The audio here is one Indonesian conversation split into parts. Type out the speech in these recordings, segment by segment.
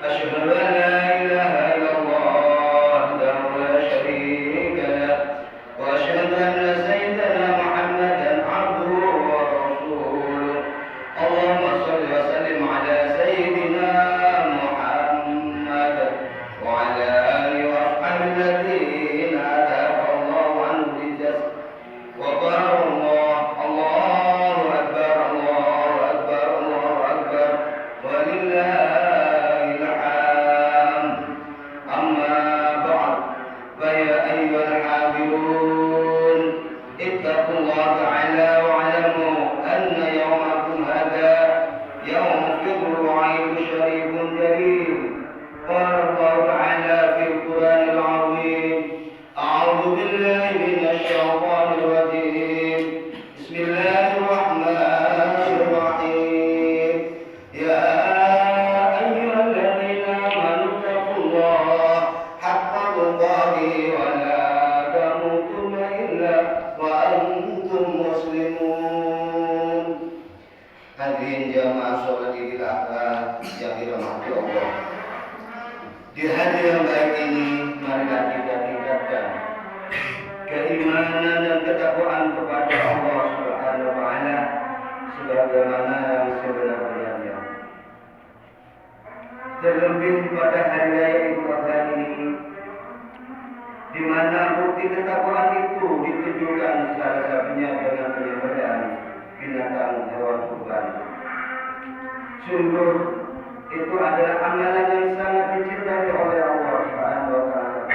أشهد أن لا إله إلا الله وحده لا شريك له وأشهد أن سيدنا محمدا عبده ورسوله اللهم صل وسلم على سيدنا محمد وعلى آله وأصحابه الذين أذهب الله عنه الرجس وقال الله الله أكبر الله أكبر الله أكبر ولله الحمد أما بعد فيا أيها الحاضرون اتقوا الله تعالى واعلموا أن يومكم هذا يوم فطر وعيد شريف جليل قال الله تعالى في القرآن العظيم أعوذ بالله من الشيطان الرجيم بسم الله الرحمن الرحيم يا أيها الذين آمنوا اتقوا الله حق تقاته ولا تموتن إلا وأنتم مسلمون. Hadirin jamaah sholat Idul Adha yang dirahmati Allah. Di hari yang baik ini marilah kita tingkatkan keimanan dan ketakwaan kepada Allah Subhanahu wa taala sebagaimana yang sebenar-benarnya. Terlebih pada hari raya Idul Adha ini di mana bukti ketakwaan itu ditujukan salah satunya dengan penyembelihan binatang hewan kurban. Sungguh itu adalah amalan yang sangat dicintai oleh Allah Subhanahu wa taala.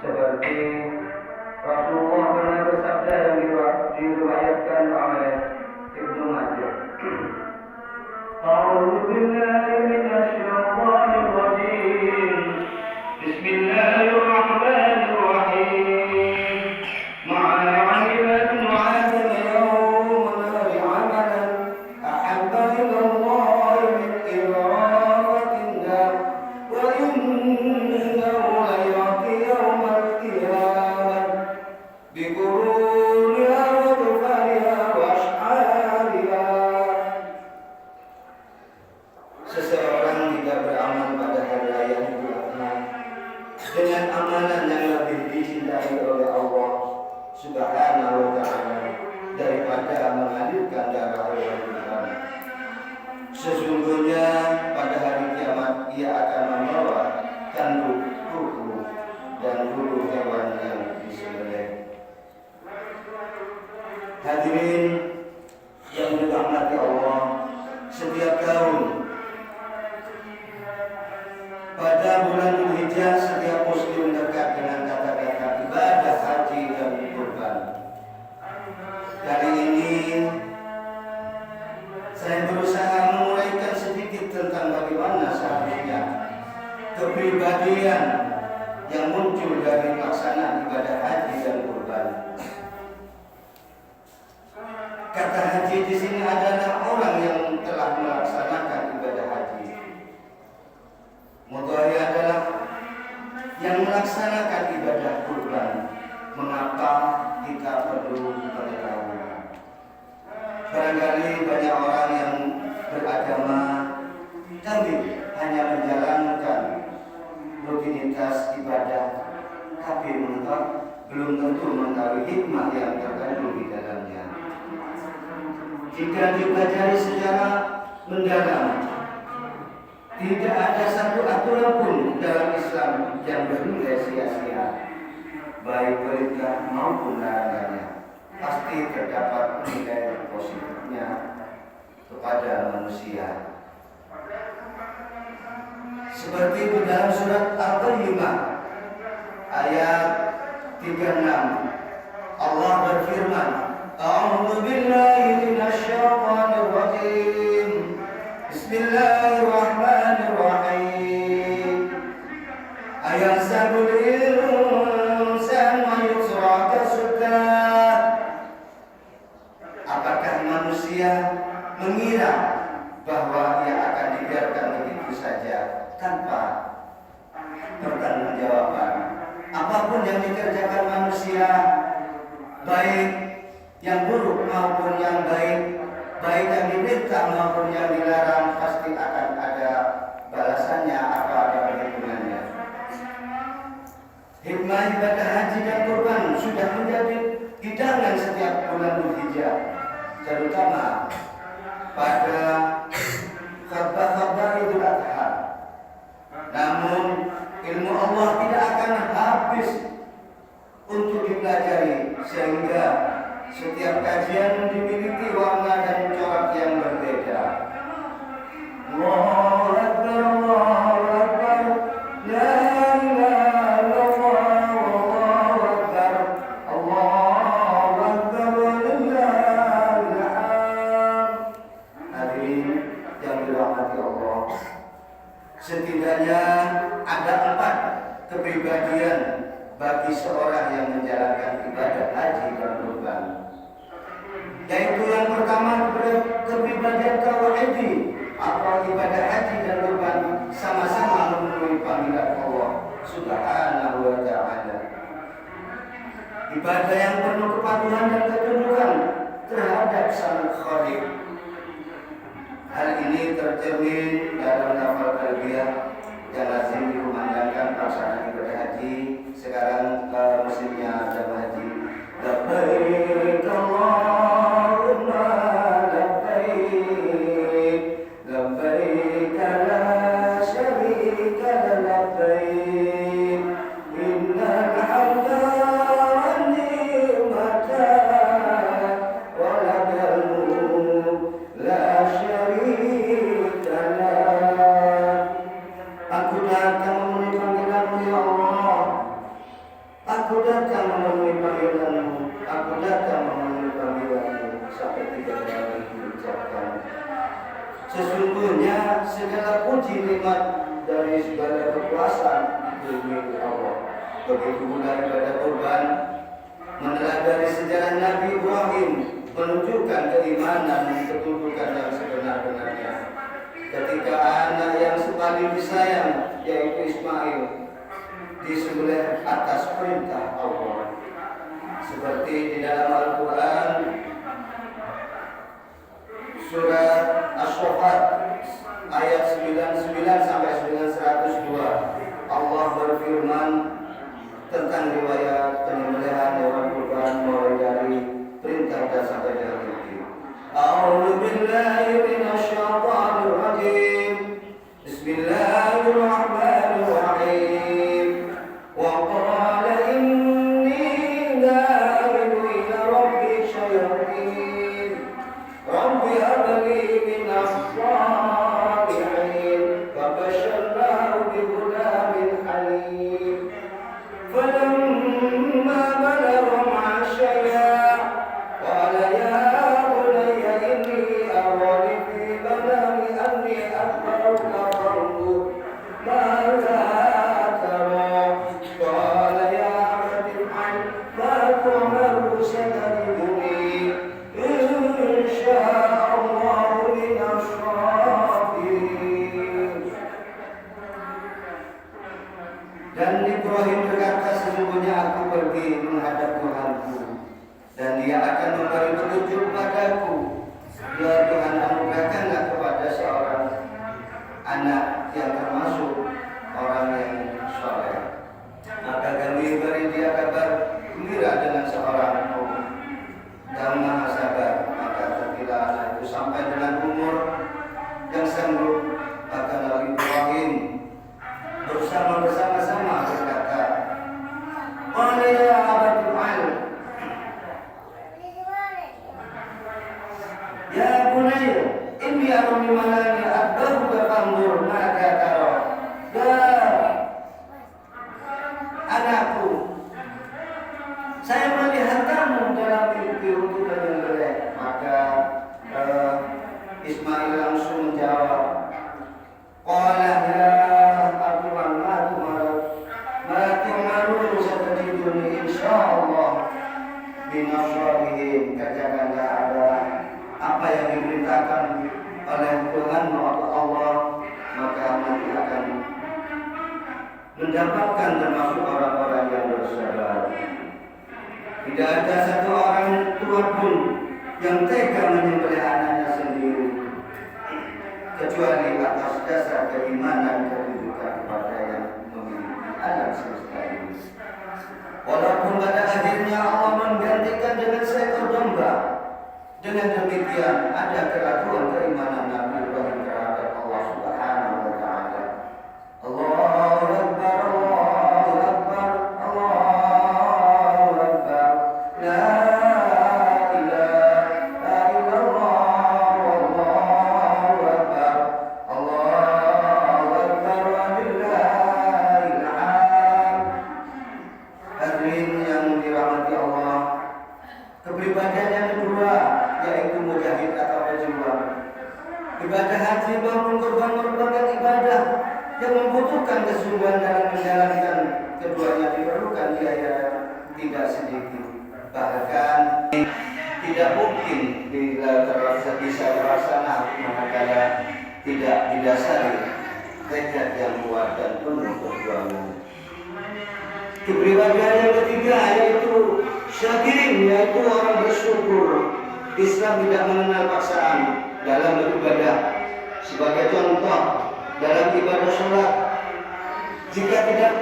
Seperti Rasulullah pernah bersabda yang diriwayatkan oleh Ibnu Majah. A'udzu billahi minasy syaithanir rajim. Bismillahirrahmanirrahim. Seseorang tidak beramal pada hari raya Idul Adha dengan amalan yang lebih dicintai oleh Allah Subhanahu wa taala daripada mengalirkan darah hewan kurban. Sesungguhnya pada hari kiamat ia akan membawa tanduk kuku dan bulu hewan yang disembelih. Hadirin yang dirahmati Allah, setiap tahun pada bulan Dzulhijjah setiap muslim dekat dengan kata-kata ibadah haji dan kurban. Kali ini saya berusaha menguraikan sedikit tentang bagaimana seharusnya kepribadian yang muncul dari pelaksanaan ibadah haji dan kurban. Kata haji di sini adalah orang yang telah melaksanakan ibadah haji. Mudhari adalah yang melaksanakan ibadah kurban. Mengapa kita perlu mengetahui? Barangkali banyak orang yang beragama tapi hanya menjalankan rutinitas ibadah, tapi belum tentu mengetahui hikmah yang terkandung di dalamnya. Jika dipelajari secara mendalam, tidak ada satu aturan pun dalam Islam yang bernilai sia-sia, baik perintah maupun larangannya. Pasti terdapat nilai positifnya kepada manusia. Seperti di dalam surat Al-Qayyimah ayat 36, Allah berfirman, A'udzu billahi minasy syaithanir rajim. Bismillahirrahmanirrahim. Ayahsabul insanu an yusraka sudah. Apakah manusia mengira bahwa ia akan dibiarkan begitu saja tanpa pertanggungjawaban? Apapun yang dikerjakan manusia, baik yang buruk maupun yang baik, baik yang diminta maupun yang dilarang, pasti akan ada balasannya apa habis untuk dipelajari, sehingga setiap kajian dimiliki warna dan corak yang berbeda. Allahu Akbar, Allahu Akbar, la ilaha illallah, Allahu Akbar, Allahu Akbar, walillahil hamd. Hadirin yang dirahmati Allah, setidaknya ada 4 kepribadian bagi seorang yang menjalankan ibadah haji dan kurban, yaitu yang pertama kepribadian tauhidi atau ibadah haji dan kurban sama-sama memenuhi panggilan Allah Subhanahu wa ta'ala. Ibadah yang penuh kepatuhan dan ketundukan terhadap Sang Khaliq. Hal ini tercermin dalam lafal talbiyah yang lazim dikumandangkan pelaksanaan ibadah haji. Sekarang musimnya jamaah haji. Labbaik Allahumma labbaik, labbaik la syarika lak labbaik, innal hamda wan ni'mata wa lakal mulk la syarika lak. Aku datang memenuhi panggilanmu ya Allah. Aku datang memenuhi panggilanmu. Aku datang memenuhi panggilanmu. Sampai 3 kali diucapkan. Sesungguhnya segala puji nikmat dari segala kekuasaan itu milik Allah. Begitu pula ibadah kurban, meneladani sejarah Nabi Ibrahim, menunjukkan keimanan dan ketundukan yang sebenar-benarnya. Ketika anak yang paling disayang, yaitu Ismail, disembelih atas perintah Allah, seperti di dalam Al-Quran surat Asy-Syaffat ayat 99 sampai 102. Allah berfirman tentang riwayat penyembelihan hewan kurban mulai dari perintah dan sampai dengan mati. A'udzu billahi minasy syaithanir rajim. Bismillahirrahmanirrahim. Wa qala inni dha'ibu ila rabbi syayatin. Rabbi habli minas shalihin. Wa basyarnahu bi ghulamin halim. Falamma balagha ma'ashaya qala ya Dan Ibrahim berkata, sesungguhnya aku pergi menghadap Tuhanku, dan Dia akan memberi petunjuk padaku. Ya Tuhan, anugerahkanlah kepada seorang anak yang termasuk orang yang soleh. Maka kami beri dia kabar gembira dengan seorang yang maha sabar. Maka tatkala anak itu sampai dengan umur yang sanggup, maka Nabi Ibrahim bersama-sama berkata, "Qala ya abati al, ya bunayya, inni ara min manami adbaruka fanzur maka tara." Ya anakku, saya melihat kamu dalam mimpi untuk menyembelih. Maka Ismail langsung menjawab, "Qala ya Abdullah ma tu'marun satajiduni insyaallah minas shalihin." Katakanlah ada apa yang diperintahkan oleh Tuhan Allah, maka nanti akan mendapatkan termasuk orang-orang yang bersabar. Tidak ada satu orang tua pun yang tega menyembelih anaknya sendiri, kecuali atas dasar keimanan ketundukan kepada yang memiliki alam semesta ini. Walaupun pada akhirnya Allah menggantikan dengan seekor domba, dengan demikian ada keraguan keimanan Nabi Ibrahim terhadap Allah Subhanahu wa ta'ala. Allahu Akbar, Allahu Akbar, Allahu membutuhkan kesungguhan dalam menjalankan keduanya diperlukan biaya tidak sedikit. Bahkan tidak mungkin bila bisa terlaksana manakala tidak didasari tekad yang kuat dan penuh perjuangan. Kepribadian yang ketiga yaitu syakirin, yaitu orang bersyukur. Islam tidak mengenal paksaan dalam beribadah. Sebagai contoh, dalam ibadah sholat, jika tidak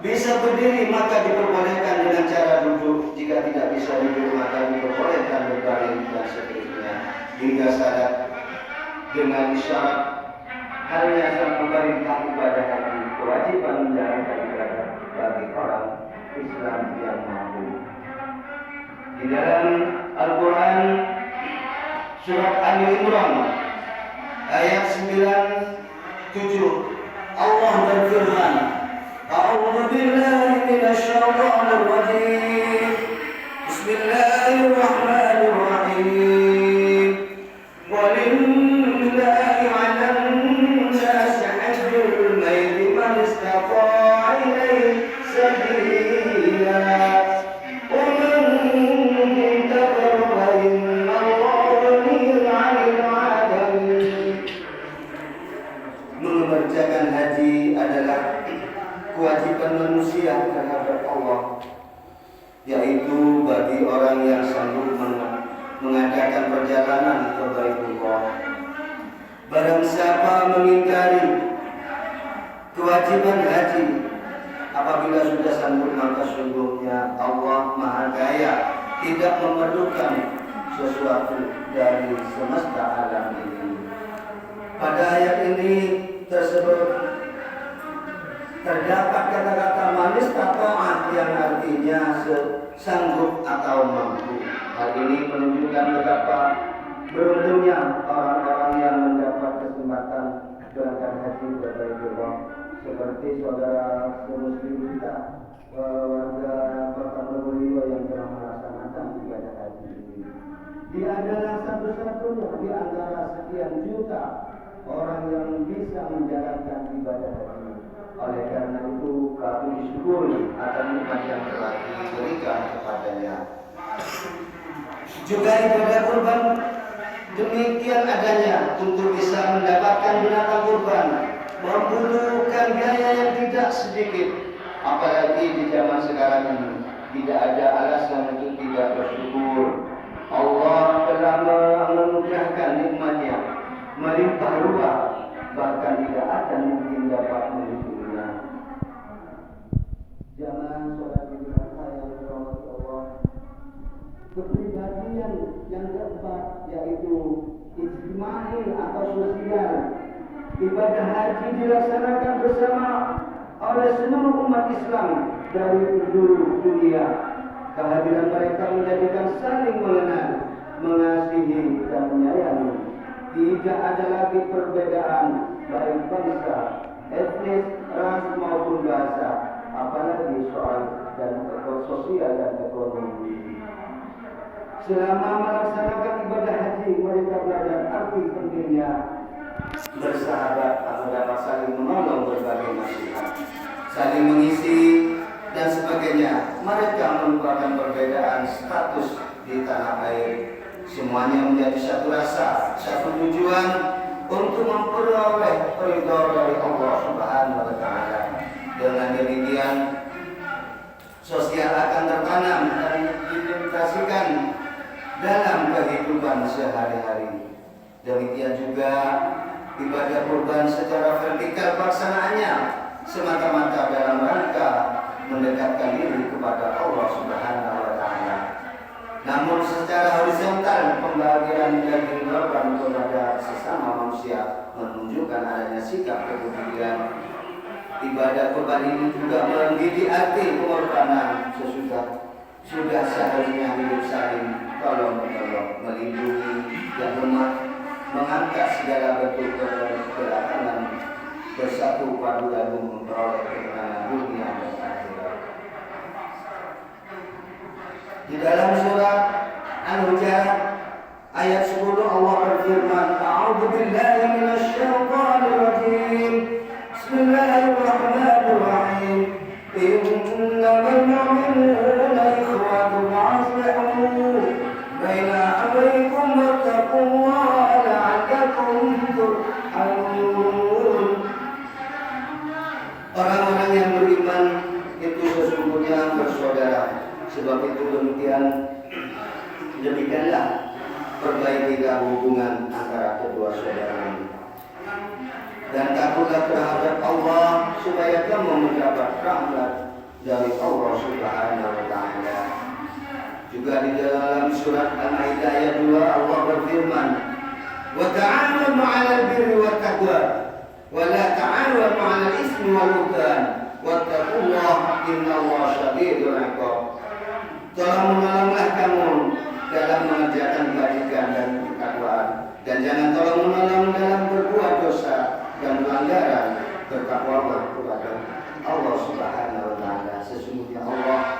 bisa berdiri maka diperbolehkan dengan cara duduk. Jika tidak bisa duduk maka diperbolehkan berbaring dan seterusnya. Hingga syarat dengan isyarat hanya sang pemerintah ibadah haji kewajiban menjalankan ibadah bagi orang Islam yang mampu. Di dalam Al-Quran surat Ali Imran ayat 97 Allah berfirman, A'udzu billahi minasy syaithanir rajim. Bismillahirrahmanirrahim. Walillahi 'alan nasi hajjul baiti man istata'a ilaihi sabila. Wa man kafara fa inna Allaha ghaniyyun 'anil 'alamin. Mengerjakan haji adalah kewajiban manusia terhadap Allah, yaitu bagi orang yang sanggup mengadakan perjalanan ke Baitullah. Barang siapa mengingkari kewajiban haji apabila sudah sanggup, maka sungguhnya Allah Maha Kaya, tidak memerlukan sesuatu dari semesta alam ini. Pada ayat ini tersebut terdapat kata-kata manis taqa'ah yang artinya sanggup atau mampu. Hal ini menunjukkan betapa beruntungnya orang-orang yang mendapat kesempatan berangkat haji ke Baitullah, seperti saudara semuslim kita, warga Kota Probolinggo yang telah melaksanakan ibadah haji ini. Dia adalah satu-satunya di antara sekian juta orang yang bisa menjalankan ibadah haji. Oleh karena itu, patut disyukuri atas nikmat yang telah diberikan kepadanya. Juga ibadah kurban demikian adanya untuk bisa mendapatkan binatang kurban membutuhkan biaya yang tidak sedikit. Apalagi di zaman sekarang ini tidak ada alasan untuk tidak bersyukur. Allah telah menganugerahkan nikmatnya melimpah ruah, bahkan tidak akan mungkin dapat menghitungnya. Jangan sholat di rasa yang dirahmati Allah. Kepribadian yang keempat yaitu ijtimai atau sosial. Ibadah haji dilaksanakan bersama oleh seluruh umat Islam dari penjuru dunia. Kehadiran mereka menjadikan saling mengenal, mengasihi dan menyayangi. Tidak ada lagi perbedaan baik bangsa, etnis, ras maupun bahasa, apalagi soal dan sosial dan ekonomi. Selama melaksanakan ibadah haji, mereka belajar arti pentingnya bersahabat atau dapat saling menolong berbagai masalah, saling mengisi dan sebagainya. Mereka melupakan perbedaan status di tanah air. Semuanya menjadi satu rasa, satu tujuan untuk memperoleh ridho dari Allah Subhanahu wa Ta'ala. Dengan demikian, sosial akan tertanam dan diimplementasikan dalam kehidupan sehari-hari. Demikian juga ibadah kurban secara vertikal pelaksanaannya semata-mata dalam rangka mendekatkan diri kepada Allah Subhanahu wa Ta'ala. Namun secara horizontal, pembagian daging kurban kepada sesama manusia menunjukkan adanya sikap kepedulian. Ibadah kurban ini juga mendidik arti pengorbanan sudah seharusnya hidup saling tolong menolong, melindungi yang lemah, mengangkat segala bentuk keberatan, bersatu padu dalam memperoleh kemenangan dunia dan akhirat. Di dalam surat Al-Hujurat ayat 10 Allah berfirman, A'udzu billahi minasy syaithanir rajim. Bismillahirrahmanirrahim. Orang-orang yang beriman itu sesungguhnya bersaudara. Sebab itu demikianlah perbaikilah hubungan antara kedua saudara. Dan takutlah terhadap Allah supaya kamu mendapat rahmat dari Allah Subhanahu wa taala. Juga di dalam surat Al-Maidah ayat 2 Allah berfirman, "Wa ta'awanu 'alal birri wat taqwa wa la ta'awanu 'alal ismi wal 'udwan wattaqullaha innallaha syadidul 'iqab." Tolong-menolonglah kamu dalam mengerjakan kebajikan dan ketakwaan, dan jangan tolong-menolong dalam berbuat dosa dan pelanggaran. Bertakwalah kepada Allah Subhanahu wa taala. Sesungguhnya Allah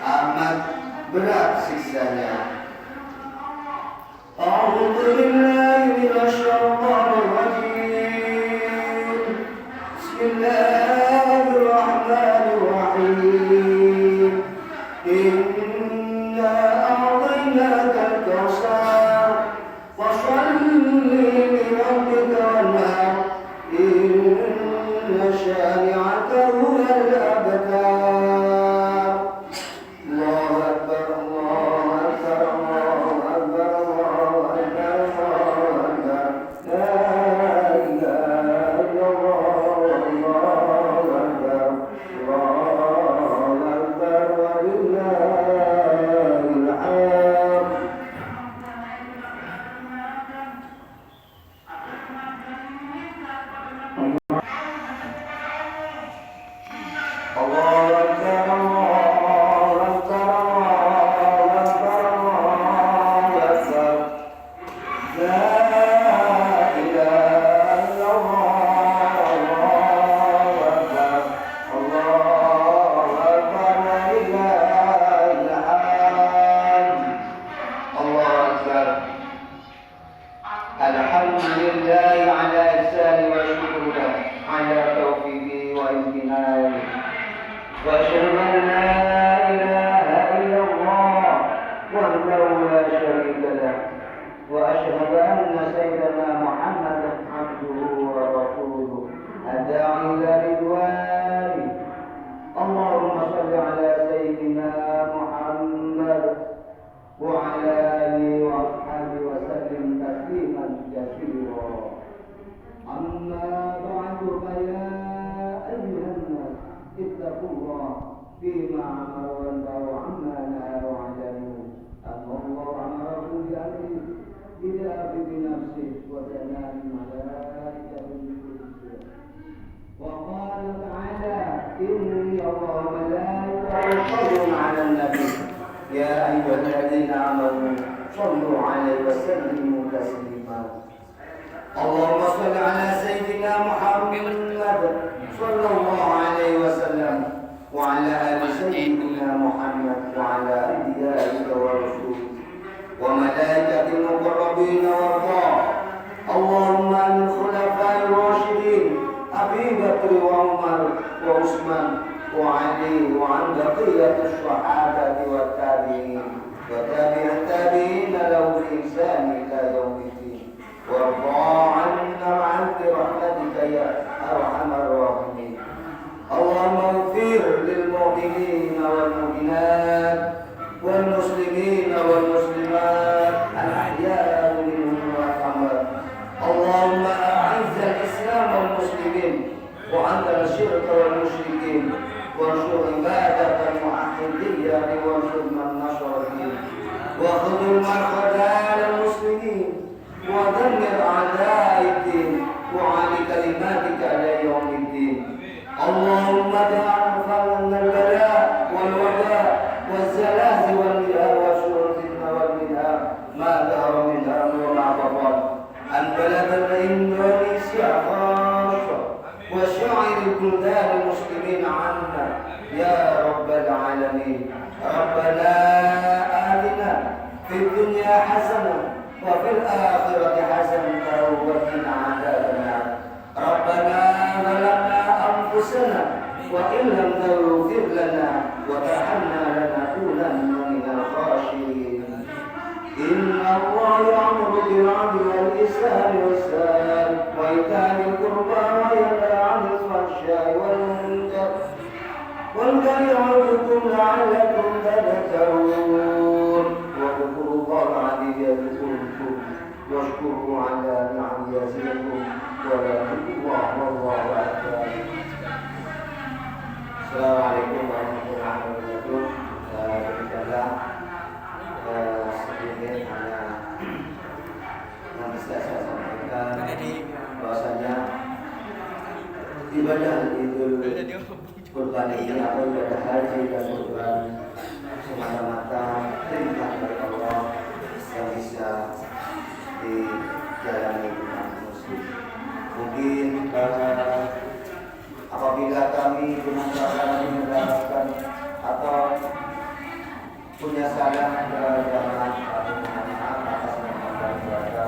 amat berat siksanya. A'udzu billahi minasy syaithanir rajim. Bismillahirrahmanirrahim. Inna a'tainakal kautsar fasholli li rabbika wanhar. Inna syani'aka huwal abtar. وإيتاء ذي القربى وينهى عن الفحشاء والمنكر لعلكم تذكرون واذكروا الله العلي يذكركم واشكروا على نعم يزدكم ولذكر الله أكبر. Assalamualaikum warahmatullahi wabarakatuh. Demikianlah sedikit hanya yang bisa saya sampaikan bahwasanya ibadah Idul Kurban ini atau ibadah haji dan kurban semata-mata perintah dari Allah yang bisa dijalani umat muslim. Mungkin apabila kami dengan cara menerapkan atau punya salah dalam kami mohon maaf atas nama dan keluarga.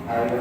Ayo